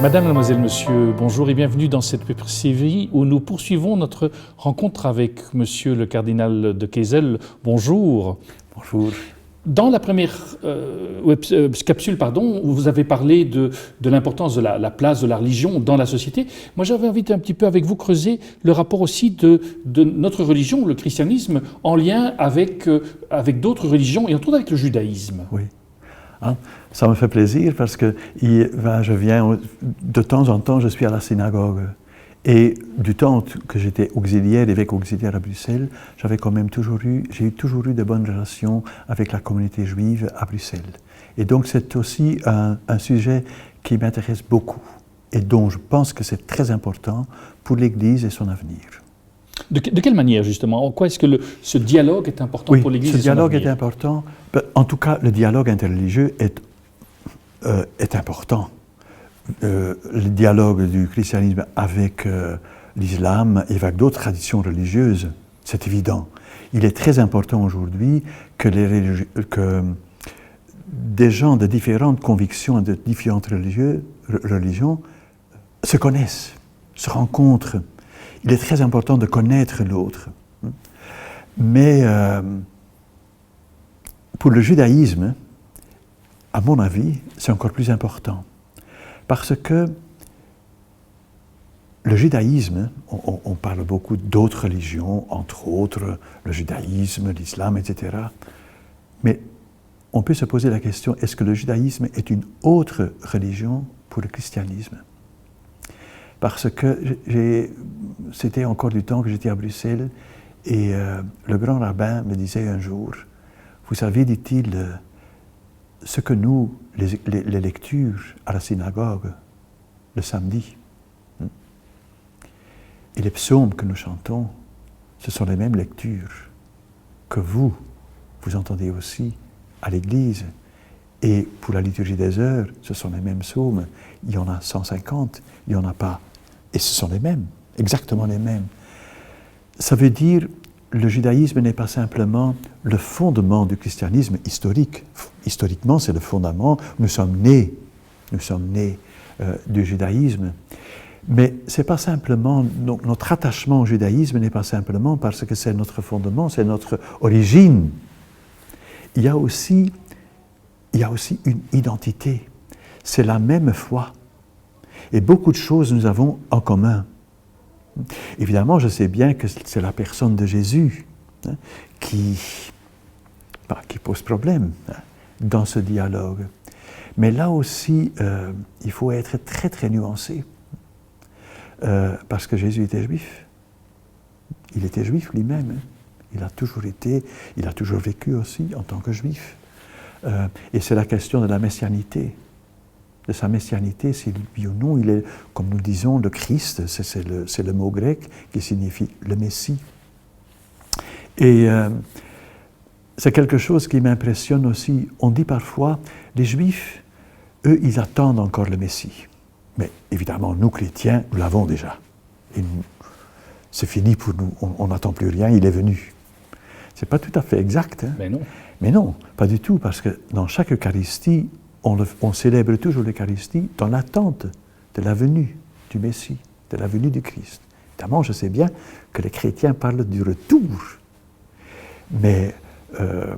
Madame, mademoiselle, monsieur, bonjour et bienvenue dans cette web série où nous poursuivons notre rencontre avec monsieur le cardinal de Kessel. Bonjour. Bonjour. Dans la première capsule, vous avez parlé de l'importance de la place de la religion dans la société. Moi, j'avais envie un petit peu avec vous creuser le rapport aussi de notre religion, le christianisme, en lien avec d'autres religions et entre autres avec le judaïsme. Oui. Ça me fait plaisir parce que je viens de temps en temps, je suis à la synagogue. Et du temps que j'étais auxiliaire, évêque auxiliaire à Bruxelles, j'ai toujours eu de bonnes relations avec la communauté juive à Bruxelles. Et donc c'est aussi un sujet qui m'intéresse beaucoup et dont je pense que c'est très important pour l'Église et son avenir. De quelle manière, justement? En quoi est-ce que ce dialogue est important pour l'Église et son avenir? Ce dialogue est important. En tout cas, le dialogue interreligieux est important. Le dialogue du christianisme avec l'islam et avec d'autres traditions religieuses, c'est évident. Il est très important aujourd'hui que des gens de différentes convictions et de différentes religions se connaissent, se rencontrent. Il est très important de connaître l'autre. Mais pour le judaïsme, à mon avis, c'est encore plus important. Parce que le judaïsme, on parle beaucoup d'autres religions, entre autres le judaïsme, l'islam, etc. Mais on peut se poser la question, est-ce que le judaïsme est une autre religion pour le christianisme? Parce que c'était encore du temps que j'étais à Bruxelles et le grand rabbin me disait un jour, vous savez, dit-il, ce que nous, les lectures à la synagogue, le samedi, et les psaumes que nous chantons, ce sont les mêmes lectures que vous entendez aussi à l'église. Et pour la liturgie des heures, ce sont les mêmes psaumes. Il y en a 150, il n'y en a pas. Et ce sont les mêmes, exactement les mêmes. Ça veut dire, le judaïsme n'est pas simplement le fondement du christianisme historique. Historiquement, c'est le fondement. Nous sommes nés du judaïsme. Mais c'est pas simplement, notre attachement au judaïsme n'est pas simplement parce que c'est notre fondement, c'est notre origine. Il y a aussi une identité. C'est la même foi. Et beaucoup de choses nous avons en commun. Évidemment, je sais bien que c'est la personne de Jésus qui pose problème dans ce dialogue. Mais là aussi, il faut être très très nuancé. Parce que Jésus était juif. Il était juif lui-même. Il a toujours vécu aussi en tant que juif. Et c'est la question de la messianité. De sa messianité, s'il oui ou non, il est, comme nous disons, le Christ, c'est le mot grec qui signifie le Messie. Et c'est quelque chose qui m'impressionne aussi. On dit parfois, les Juifs, eux, ils attendent encore le Messie. Mais évidemment, nous, chrétiens, nous l'avons déjà. Et c'est fini pour nous, on n'attend plus rien, il est venu. C'est pas tout à fait exact. Mais non. Mais non, pas du tout, parce que dans chaque Eucharistie, on célèbre toujours l'Eucharistie dans l'attente de la venue du Messie, de la venue du Christ. Évidemment, je sais bien que les chrétiens parlent du retour, mais le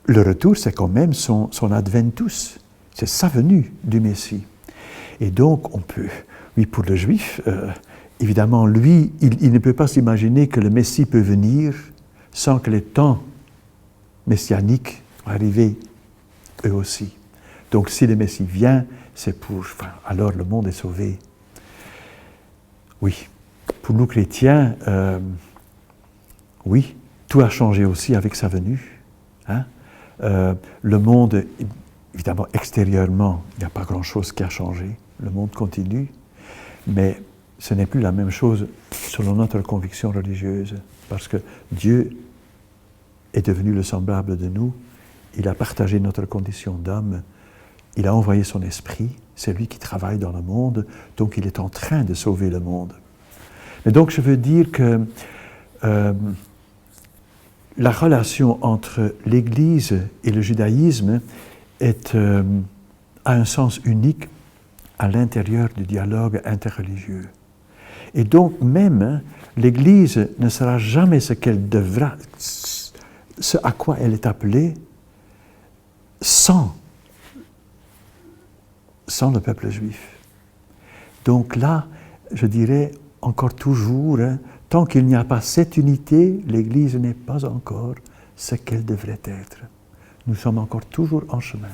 retour, c'est quand même son adventus, c'est sa venue du Messie. Et donc, oui, pour le Juif, évidemment, lui, il ne peut pas s'imaginer que le Messie peut venir sans que les temps messianiques arriver eux aussi. Donc si le Messie vient, alors le monde est sauvé. Oui, pour nous chrétiens, oui, tout a changé aussi avec sa venue. Le monde, évidemment, extérieurement, il n'y a pas grand-chose qui a changé. Le monde continue, mais ce n'est plus la même chose selon notre conviction religieuse, parce que Dieu est devenu le semblable de nous. Il a partagé notre condition d'homme, il a envoyé son esprit, c'est lui qui travaille dans le monde, donc il est en train de sauver le monde. Mais donc je veux dire que la relation entre l'Église et le judaïsme est a un sens unique à l'intérieur du dialogue interreligieux. Et donc même, l'Église ne sera jamais ce qu'elle devra, ce à quoi elle est appelée, sans le peuple juif. Donc là, je dirais encore toujours, tant qu'il n'y a pas cette unité, l'Église n'est pas encore ce qu'elle devrait être. Nous sommes encore toujours en chemin.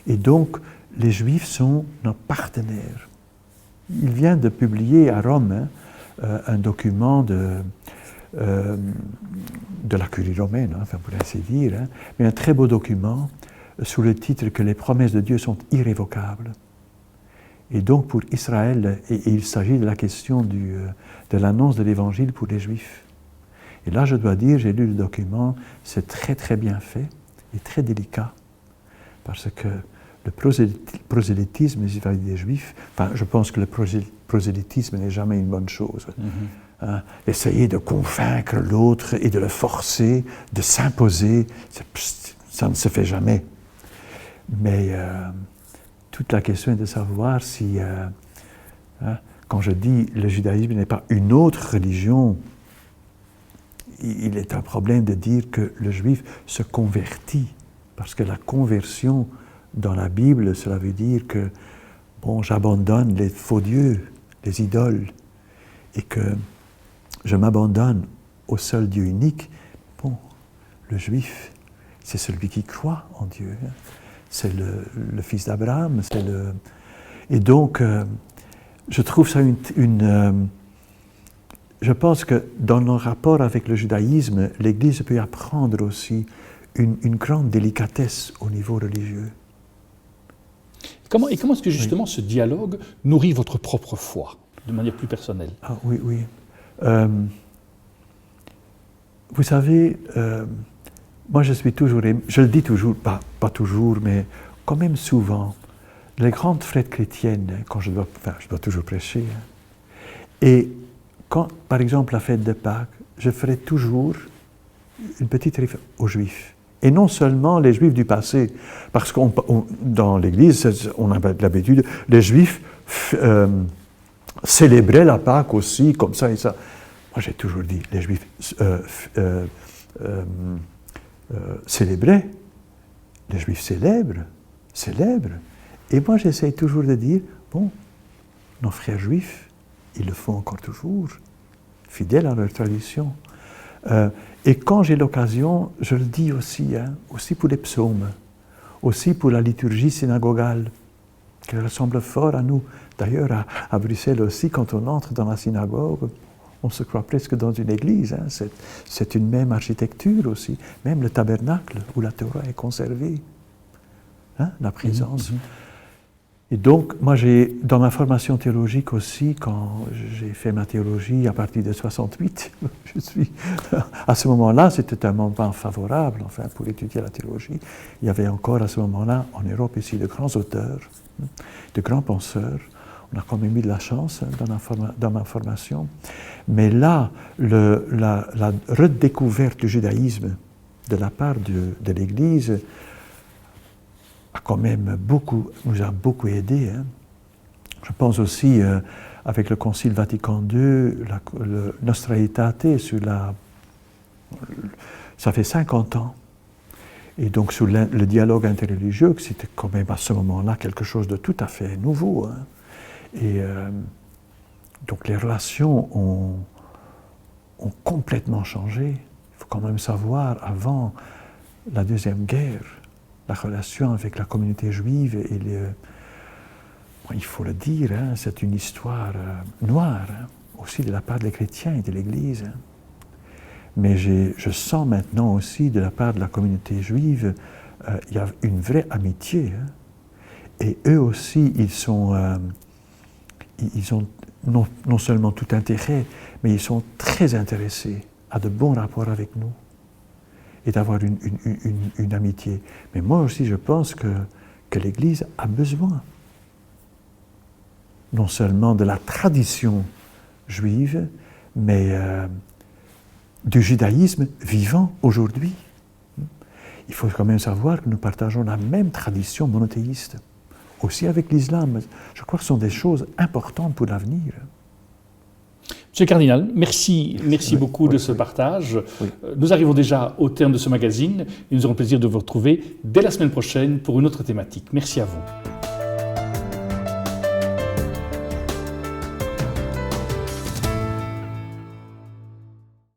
Et donc, les Juifs sont nos partenaires. Il vient de publier à Rome un document de la curie romaine, enfin pour ainsi dire, mais un très beau document sous le titre que les promesses de Dieu sont irrévocables. Et donc pour Israël, et il s'agit de la question de l'annonce de l'Évangile pour les Juifs. Et là, je dois dire, j'ai lu le document, c'est très très bien fait et très délicat, parce que le prosélytisme vis-à-vis des Juifs, enfin, je pense que le prosélytisme n'est jamais une bonne chose. Hein, essayer de convaincre l'autre et de le forcer, de s'imposer, ça ne se fait jamais. Mais toute la question est de savoir si, quand je dis le judaïsme n'est pas une autre religion, il est un problème de dire que le juif se convertit, parce que la conversion dans la Bible, cela veut dire que, bon, j'abandonne les faux dieux, les idoles, et que je m'abandonne au seul Dieu unique. Bon, le juif, c'est celui qui croit en Dieu. C'est le fils d'Abraham. Et donc, je trouve ça je pense que dans nos rapports avec le judaïsme, l'Église peut apprendre aussi une grande délicatesse au niveau religieux. Comment est-ce que justement ce dialogue nourrit votre propre foi, de manière plus personnelle? Ah oui, oui. Vous savez, moi je suis toujours, je le dis toujours, pas toujours, mais quand même souvent, les grandes fêtes chrétiennes, quand je dois toujours prêcher, et quand, par exemple, la fête de Pâques, je ferai toujours une petite référence aux Juifs. Et non seulement les Juifs du passé, parce que dans l'Église, on a l'habitude, les Juifs célébraient la Pâque aussi, comme ça et ça. Moi, j'ai toujours dit, les Juifs célébraient, les Juifs célèbrent. Et moi, j'essaie toujours de dire, bon, nos frères juifs, ils le font encore toujours, fidèles à leur tradition. Et quand j'ai l'occasion, je le dis aussi, aussi pour les psaumes, aussi pour la liturgie synagogale, qui ressemble fort à nous. D'ailleurs, à Bruxelles aussi, quand on entre dans la synagogue, on se croit presque dans une église. C'est une même architecture aussi, même le tabernacle où la Torah est conservée, la présence. Et donc, moi, dans ma formation théologique aussi, quand j'ai fait ma théologie à partir de 68, à ce moment-là, c'était un moment favorable, enfin, pour étudier la théologie. Il y avait encore à ce moment-là, en Europe ici, de grands auteurs, de grands penseurs. On a quand même eu de la chance dans ma formation. Mais là, la redécouverte du judaïsme de la part de l'Église nous a beaucoup aidé. Je pense aussi, avec le Concile Vatican II, le Nostra Aetate, ça fait 50 ans. Et donc, sur le dialogue interreligieux, c'était quand même à ce moment-là quelque chose de tout à fait nouveau. Et donc, les relations ont complètement changé. Il faut quand même savoir, avant la Deuxième Guerre, la relation avec la communauté juive, il faut le dire, c'est une histoire noire, aussi de la part des chrétiens et de l'Église. Mais je sens maintenant aussi, de la part de la communauté juive, il y a une vraie amitié. Et eux aussi, ils ont non seulement tout intérêt, mais ils sont très intéressés à de bons rapports avec nous et d'avoir une amitié. Mais moi aussi, je pense que l'Église a besoin non seulement de la tradition juive, mais du judaïsme vivant aujourd'hui. Il faut quand même savoir que nous partageons la même tradition monothéiste. aussi avec l'islam. Je crois que ce sont des choses importantes pour l'avenir. Monsieur le cardinal, merci beaucoup de ce partage. Oui. Nous arrivons déjà au terme de ce magazine et nous aurons plaisir de vous retrouver dès la semaine prochaine pour une autre thématique. Merci à vous.